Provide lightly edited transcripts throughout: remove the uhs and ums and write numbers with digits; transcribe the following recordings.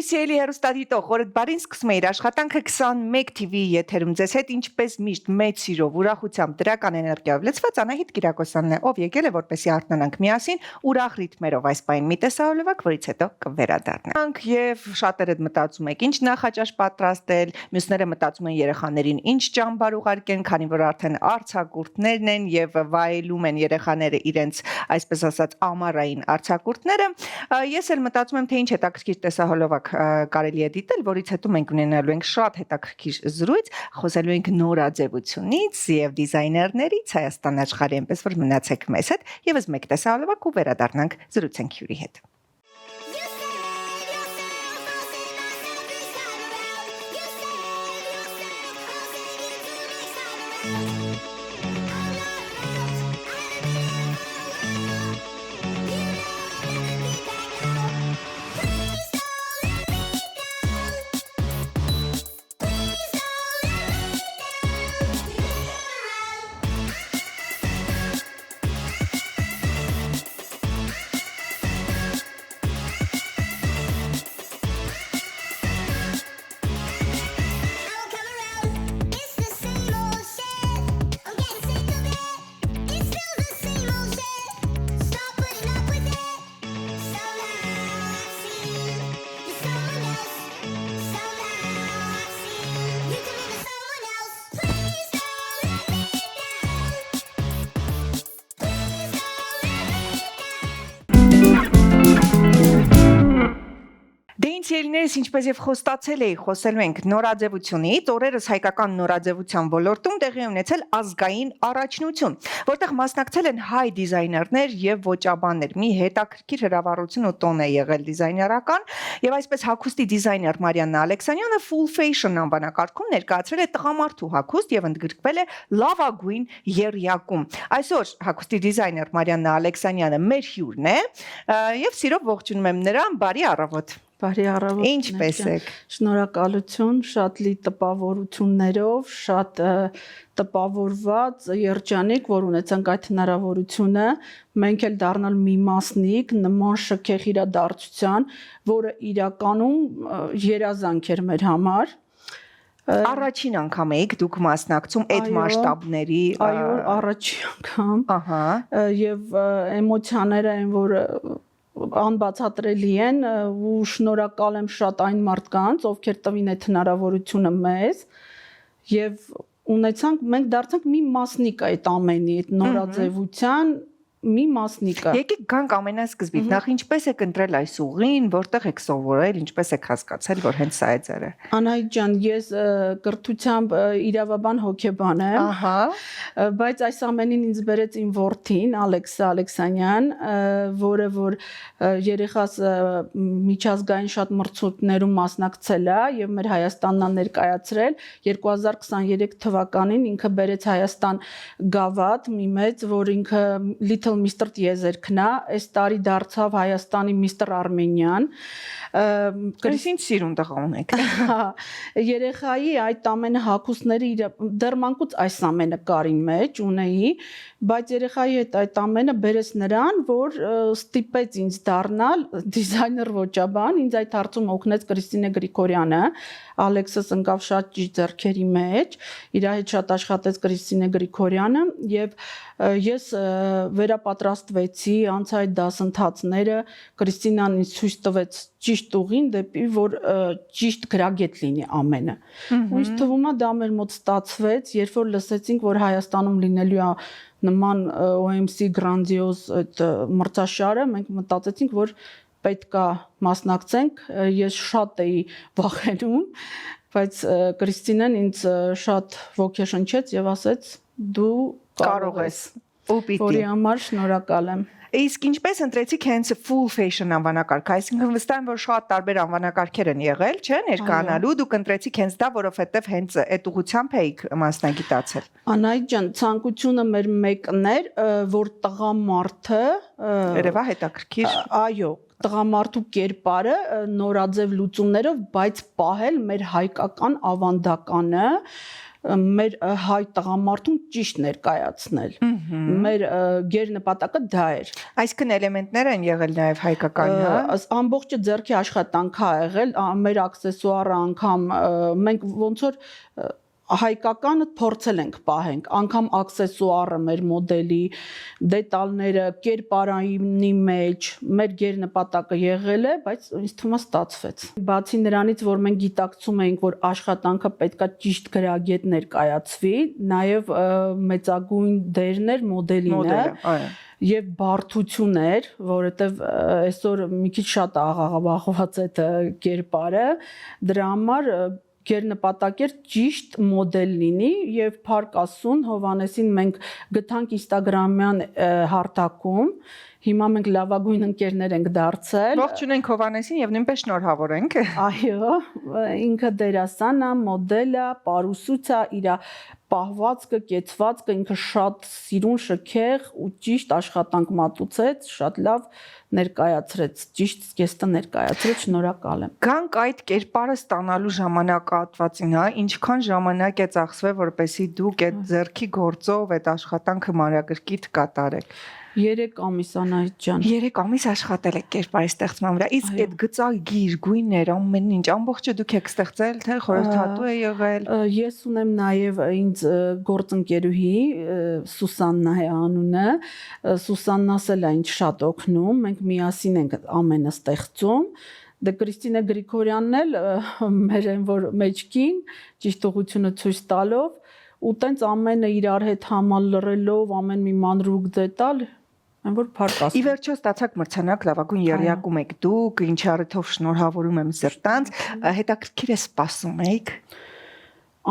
Սիրելի հեռուստադիտող, օրդ բարին սկսում է իր աշխատանքը 21 TV եթերում ձեզ հետ ինչպես միշտ մեծ սիրով, ուրախությամբ, դրական էներգիայով լցված Անահիտ Կիրակոսյանն է, ով եկել է որպեսզի արթնանանք միասին ուրախ ռիթմերով այս պահին մի տեսահոլովակ, որից հետո կվերադառնանք եւ շատերը մտածում եք ինչ նախաճաշ պատրաստել, մյուսները մտածում են երեխաներին ինչ ճամբար ուղարկեն, քանի որ արդեն արձակուրդներն են եւ վայելում են երեխաները իրենց այսպես ասած ամառային արձակուրդները։ Ես էլ մտածում եմ թե ինչ հետաքրքիր տեսահոլովակ կարելի է դիտել, որից հետո մենք ունենալու ենք շատ հետաքրքիր զրույց, խոսելու ենք նորաձևությունից եւ դիզայներներից Հայաստան աշխարհի, այնպես որ մնացեք մեզ հետ, եւս մեկ տեսահոլովակ ու վերադառնանք զրուցենք հյուրի հետ։ Ելիներս ինչպես եւ խոստացել էի, խոսելու ենք նորաձևությունից, օրերս հայկական նորաձևության ոլորտում տեղի ունեցել ազգային առաջնություն, որտեղ մասնակցել են հայ դիզայներներ եւ ոճաբաններ։ Մի հետաքրքիր հրավառություն ու տոն է եղել դիզայներական, եւ այսպես հագուստի դիզայներ Մարիաննա Ալեքսանյանը full fashion անվանակարգում ներկայացրել է տղամարդու հագուստ եւ ընդգրկվել է լավագույն եռյակում։ Այսօր հագուստի դիզայներ Մարիաննա Ալեքսանյանը մեր հյուրն է եւ սիրով ողջունում եմ նրան, բարի առավոտ։ Բարի առավոտ։ Ինչպես եք։ Շնորհակալություն, շատ լի տպավորություններով, շատ տպավորված երջանիկ, որ ունեցանք այդ հնարավորությունը, մենք էլ դառնալ մի մասնիկ նման շքեղ իրադարձության, որը իրականում երազանք էր մեր համար։ Առաջին անգամ եք դուք մասնակցում այդ մասշտաբների։ Այո, առաջին անգամ։ Ահա։ Եվ էմոցիաները այն, որ անբացատրելի են ու շնորհակալ եմ շատ այն մարդկանց, ովքեր տվին այդ հնարավորությունը մեզ եւ մենք դարձանք մի մասնիկ այդ ամենի, այդ նորաձևության մի մասնիկը։ Եկեք գանք ամենասկզբից, նախ ինչպես եք ընտրել այս ուղին, որտեղ եք սովորել, ինչպես եք հասկացել, որ հենց սա է ձերը։ Անահիտ ջան, ես կրթությամբ իրավաբան հոգեբան եմ։ Ահա։ Բայց այս ամենին ինձ բերեց իմ որդին, Ալեքսա Ալեքսանյան, որը որ երեխաս միջազգային շատ մրցույթներում մասնակցել է եւ մեր Հայաստանն ներկայացրել 2023 թվականին ինքը բերեց Հայաստան գավաթ մի մեծ, որ ինքը Little Mr. Տիեզերքն է, այս տարի դարձավ Հայաստանի Mr. Armenian։ Ինչ սիրուն տղա ունեք։ Երեխայի այդ ամենը հագուստները դեռ մանկուց այս ամենը կար իմ մեջ ունեի, բայց երեխայի հետ այդ ամենը բերեց նրան, որ ստիպեց ինձ դառնալ դիզայներ ոճաբան, ինձ այդ հարցում օգնեց Կրիստինե Գրիգորյանը, Ալեքսս ընկավ շատ ճիշտ ձեռքերի մեջ, իր հետ շատ աշխատեց Կրիստինե Գրիգորյանը եւ ես վերապատրաստվեցի, անցա այդ դասընթացները, Կրիստինան ինձ ցույց տվեց ճիշտ ուղին դեպի որ ճիշտ գրագետ լինի ամենը։ Ու ինձ թվում է դա մեր մոտ ստացվեց, երբ որ լսեցինք, որ Հայաստանում լինելու է նման OMC գրանձիոզ այդ մրցաշարը, մենք մտածեցինք, որ պետք է մասնակցենք, ես շատ էի վախենում, բայց Կրիստինեն ինձ շատ ոգեշնչեց եւ ասեց դու կարող ես։ Որի համար շնորհակալ եմ։ Իսկ ինչպես ընտրեցիք հենց full fashion անվանակարգ, այսինքն վստահ եմ, որ շատ տարբեր անվանակարգեր են եղել, չէ՞, ներկայանալու, դուք ընտրեցիք հենց դա, որովհետև հենց այդ ուղղությամբ էիք մասնագիտացել։ Անահիտ ջան, ցանկությունը մեր մեկն էր, որ տղամարդը երևա հետաքրքիր։ Այո, տղամարդու կերպարը նորաձև լուծումներով, բայց պահել մեր հայկական ավանդականը, մեր հայ տղամարդուն ճիշտ ներկայացնել։ Մեր գերնպատակը դա էր։ Այսինքն էլեմենտներ են եղել նաև հայկական, հա։ Ամբողջը ձեռքի աշխատանք է եղել, մեր աքսեսուարը անգամ մենք ոնց որ հայկականը փորձել ենք պահենք, անգամ աքսեսուարը մեր մոդելի, դետալները, կերպարանի մեջ, մեր գերնպատակը եղել է, բայց ինձ թվում է ստացվեց։ Բացի նրանից, որ մենք գիտակցում էինք, որ աշխատանքը պետքա ճիշտ գրագետ ներկայացվի, նաև մեծագույն դերն էր մոդելինը։ Եվ բարդություն էր, որովհետև այսօր մի քիչ շատ աղաղաբախված է դա կերպարը, դրա համար գերնպատակ էր ճիշտ մոդել լինի եւ Փարք Աստծուն Հովանեսին մենք գտանք Instagram-յան հարթակում, հիմա մենք լավագույն ընկերներ ենք դարձել։ Ողջունենք Հովանեսին եւ նույնպես շնորհավոր ենք։ Այո, ինքը դերասան է, մոդել է, պարուսուց է, իր պահվածքը, կեցվածքը ինքը շատ սիրուն, շքեղ ու ճիշտ աշխատանք մատուցեց, շատ լավ ներկայացրեց, ճիշտ զգեստը ներկայացրեց, շնորհակալ եմ։ Գանք այդ կերպարը ստանալու ժամանակահատվածին, հա, ինչքան ժամանակ է ծախսվել, որպեսզի դուք այդ ձեռքի գործով այդ աշխատանքը մանրակրկիտ կատարեք։ 3 ամիս Անահիտ ջան։ 3 ամիս աշխատել եք կերպարի ստեղծման վրա։ Իսկ այդ գծագիր, գույներ, ամեն ինչ, ամբողջը դուք եք ստեղծել, թե խորհրդատու է եղել։ Ես ունեմ նաև ինձ գործընկերուհի Սուսաննա է անունը։ Սուսաննաս էլ է ինձ շատ օգնում, մենք միասին ենք ամենը ստեղծում։ Դե Կրիստինա Գրիգորյանն էլ մեր այն որ մեջքին ճիշտ ուղղությունը ցույց տալով ու տենց ամենը իրար հետ համալրելով ամեն մի մանրուք դետալ այն որ Փարք Աստծո։ Ի վերջո ստացակ մրցանակ լավագույն եռյակում եք դուք, ինչի առիթով շնորհավորում եմ սրտանց, հետաքրքիր է սպասում եք։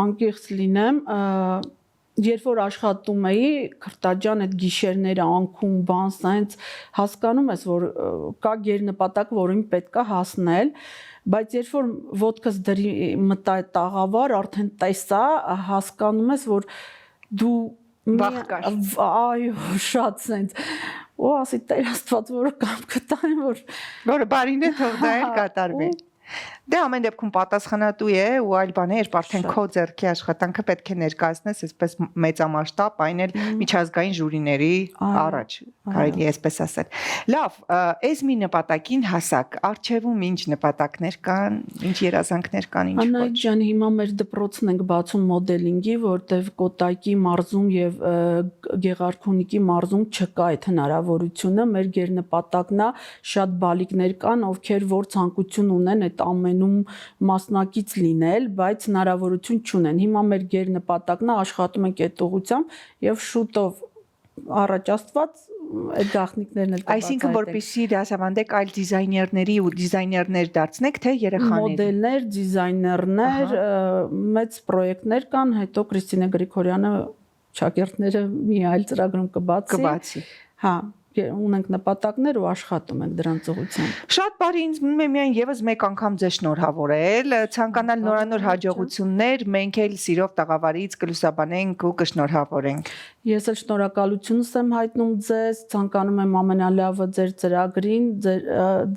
Անկեղծ լինեմ, երբ որ աշխատում էի, Քրտաջան այդ գիշերները անքում բան, սենց հասկանում ես, որ կա գերնպատակ, որին պետք է հասնել, բայց երբ որ ոտքս դրի մտա այդ տաղավար, արդեն տեսա, հասկանում ես, որ դու վախ կար։ Այո, շատ սենց։ Ու ասի Տեր Աստված, որ կամ կտան, որը բարին է թող դա էլ կատարվի։ Դե ամեն դեպքում պատասխանատու է ու այլ բաներ, արդեն քո ձեռքի աշխատանքը պետք է ներկայացնես այսպես մեծամասշտաբ, այն էլ միջազգային ժյուրիների առաջ, կարելի է այսպես ասել։ Լավ, այս մի նպատակին հասակ, արժևում ինչ նպատակներ կան, ինչ երազանքներ կան, ինչ ոչ։ Անահիտ ջան, հիմա մեր դպրոցն ենք բացում մոդելինգի, որտեվ Կոտայքի մարզում եւ Գեղարքունիքի մարզում չկա այդ հնարավորությունը, մեր գերնպատակն է, շատ բալիկներ կան, ովքեր որ ցանկություն ունեն այդ ամենում մասնակից լինել, բայց հնարավորություն չունեն։ Հիմա մեր գերնպատակն է, աշխատում ենք այդ ուղղությամբ եւ շուտով առաջ Աստված այդ գաղտնիքներն էլ կբացահայտենք։ Այսինքն որպեսզի դասավանդեք այլ դիզայներների ու դիզայներներ դարձնեք, թե երեխաների։ Մոդելներ, դիզայներներ, մեծ պրոյեկտներ կան, հետո Կրիստինա Գրիգորյանը շակերտները մի այլ ծրագրում կբացի։ Հա, ունենք նպատակներ ու աշխատում ենք դրանց ուղղությամբ։ Շատ բարի, ինձ մնում է միայն եւս մեկ անգամ ձեզ շնորհավորել, ցանկանալ նորանոր հաջողություններ, մենք էլ սիրով տաղավարից կլուսաբանենք ու կշնորհավորենք։ Ես էլ շնորհակալությունս եմ հայտնում ձեզ, ցանկանում եմ ամենալավը ձեր ծրագրին,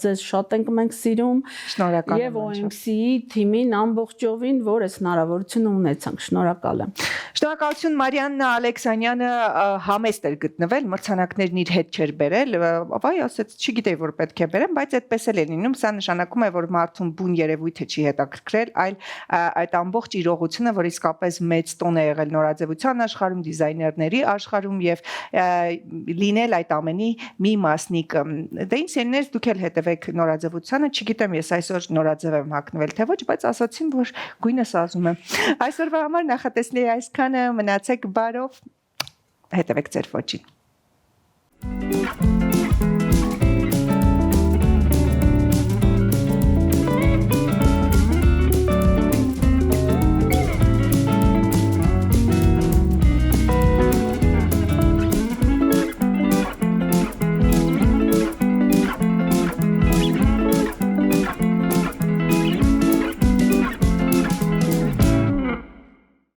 ձեզ շատ ենք մենք սիրում։ Շնորհակալ եմ։ Եվ OMC-ի թիմին ամբողջովին, որ այս հնարավորությունը ունեցանք, շնորհակալ եմ։ Շնորհակալություն Մարիաննա Ալեքսանյանը համեստ էր գտնվել, մրցանակներն իր հետ չէր բերել, վայ ասեց, չգիտեի որ պետք է բերեմ, բայց այդպես էլ է լինում, սա նշանակում է, որ մարդուն բուն երևույթը չի հետաքրքրել, այլ այդ ամբողջ իրողությունը, որ իսկապես մեծ տոն է եղել նորաձևության աշխարհում, դիզայներների աշխարհում եւ լինել այդ ամենի մի մասնիկ։ Դե ինձ երներս դուք էլ հետևեք նորաձևությանը, չգիտեմ ես այսօր նորաձև եմ հագնվել թե ոչ, բայց ասացին, որ գույնս ազում եմ։ Այսօրվա համար նախատեսելի է այսքանը, մնացեք բարով, հետևեք ձեր ոճին։